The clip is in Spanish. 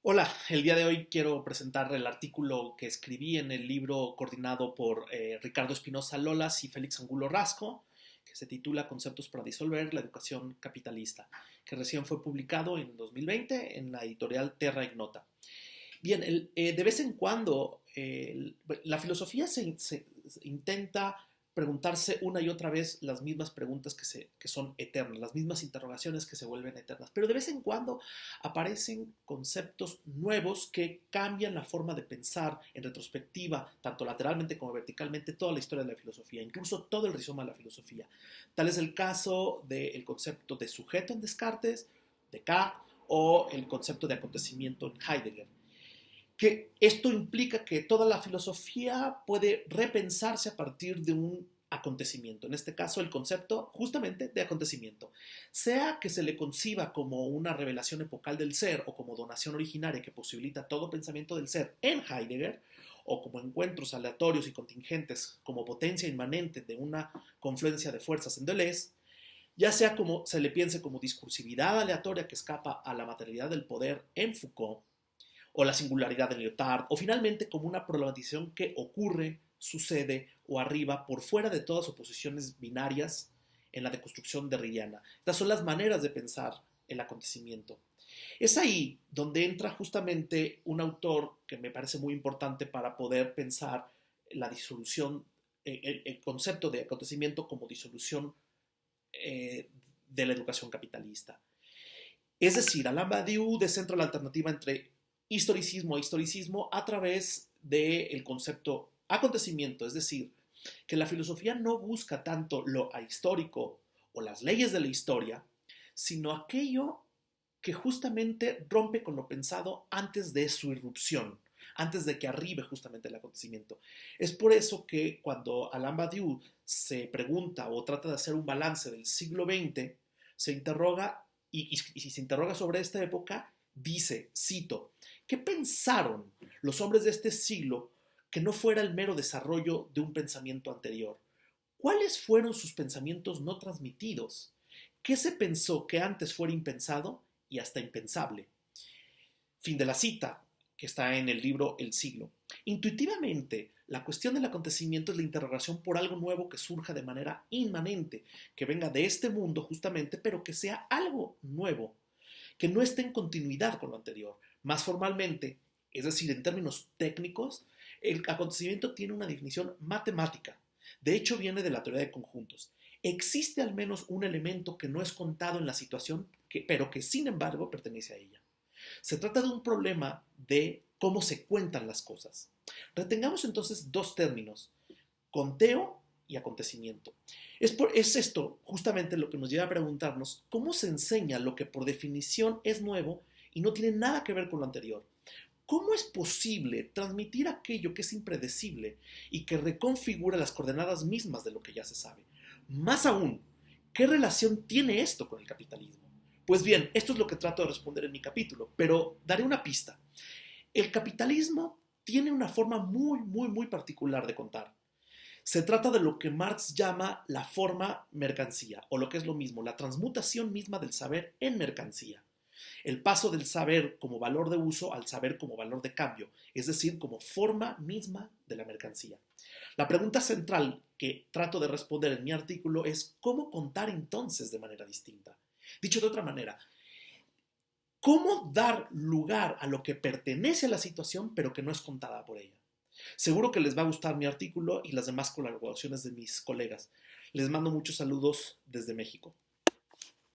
Hola, el día de hoy quiero presentar el artículo que escribí en el libro coordinado por Ricardo Espinosa Lolas y Félix Angulo Rasco, que se titula Conceptos para disolver la educación capitalista, que recién fue publicado en 2020 en la editorial Terra Ignota. Bien, de vez en cuando la filosofía se intenta preguntarse una y otra vez las mismas preguntas que son eternas, las mismas interrogaciones que se vuelven eternas, pero de vez en cuando aparecen conceptos nuevos que cambian la forma de pensar en retrospectiva, tanto lateralmente como verticalmente, toda la historia de la filosofía, incluso todo el rizoma de la filosofía. Tal es el caso del concepto de sujeto en Descartes, Descartes, o el concepto de acontecimiento en Heidegger, que esto implica que toda la filosofía puede repensarse a partir de un acontecimiento, en este caso el concepto justamente de acontecimiento, sea que se le conciba como una revelación epocal del ser o como donación originaria que posibilita todo pensamiento del ser en Heidegger, o como encuentros aleatorios y contingentes como potencia inmanente de una confluencia de fuerzas en Deleuze, ya sea como se le piense como discursividad aleatoria que escapa a la materialidad del poder en Foucault, o la singularidad de Lyotard, o finalmente como una problematización que ocurre, sucede o arriba por fuera de todas oposiciones binarias en la deconstrucción derridiana. Estas son las maneras de pensar el acontecimiento. Es ahí donde entra justamente un autor que me parece muy importante para poder pensar la disolución, el concepto de acontecimiento como disolución de la educación capitalista. Es decir, Alain Badiou descentra la alternativa entre historicismo e historicismo a través del concepto acontecimiento, es decir, que la filosofía no busca tanto lo ahistórico o las leyes de la historia, sino aquello que justamente rompe con lo pensado antes de su irrupción, antes de que arribe justamente el acontecimiento. Es por eso que cuando Alain Badiou se pregunta o trata de hacer un balance del siglo XX, se interroga y si se interroga sobre esta época, dice, cito, ¿qué pensaron los hombres de este siglo que no fuera el mero desarrollo de un pensamiento anterior? ¿Cuáles fueron sus pensamientos no transmitidos? ¿Qué se pensó que antes fuera impensado y hasta impensable? Fin de la cita, que está en el libro El siglo. Intuitivamente, la cuestión del acontecimiento es la interrogación por algo nuevo que surja de manera inmanente, que venga de este mundo justamente, pero que sea algo nuevo, que no esté en continuidad con lo anterior. Más formalmente, es decir, en términos técnicos, el acontecimiento tiene una definición matemática. De hecho, viene de la teoría de conjuntos. Existe al menos un elemento que no es contado en la situación, pero que sin embargo pertenece a ella. Se trata de un problema de cómo se cuentan las cosas. Retengamos entonces dos términos, conteo y acontecimiento. Es esto justamente lo que nos lleva a preguntarnos cómo se enseña lo que por definición es nuevo y no tiene nada que ver con lo anterior. ¿Cómo es posible transmitir aquello que es impredecible y que reconfigura las coordenadas mismas de lo que ya se sabe? Más aún, ¿qué relación tiene esto con el capitalismo? Pues bien, esto es lo que trato de responder en mi capítulo, pero daré una pista. El capitalismo tiene una forma muy particular de contar. Se trata de lo que Marx llama la forma mercancía, o lo que es lo mismo, la transmutación misma del saber en mercancía. El paso del saber como valor de uso al saber como valor de cambio, es decir, como forma misma de la mercancía. La pregunta central que trato de responder en mi artículo es ¿cómo contar entonces de manera distinta? Dicho de otra manera, ¿cómo dar lugar a lo que pertenece a la situación pero que no es contada por ella? Seguro que les va a gustar mi artículo y las demás colaboraciones de mis colegas. Les mando muchos saludos desde México.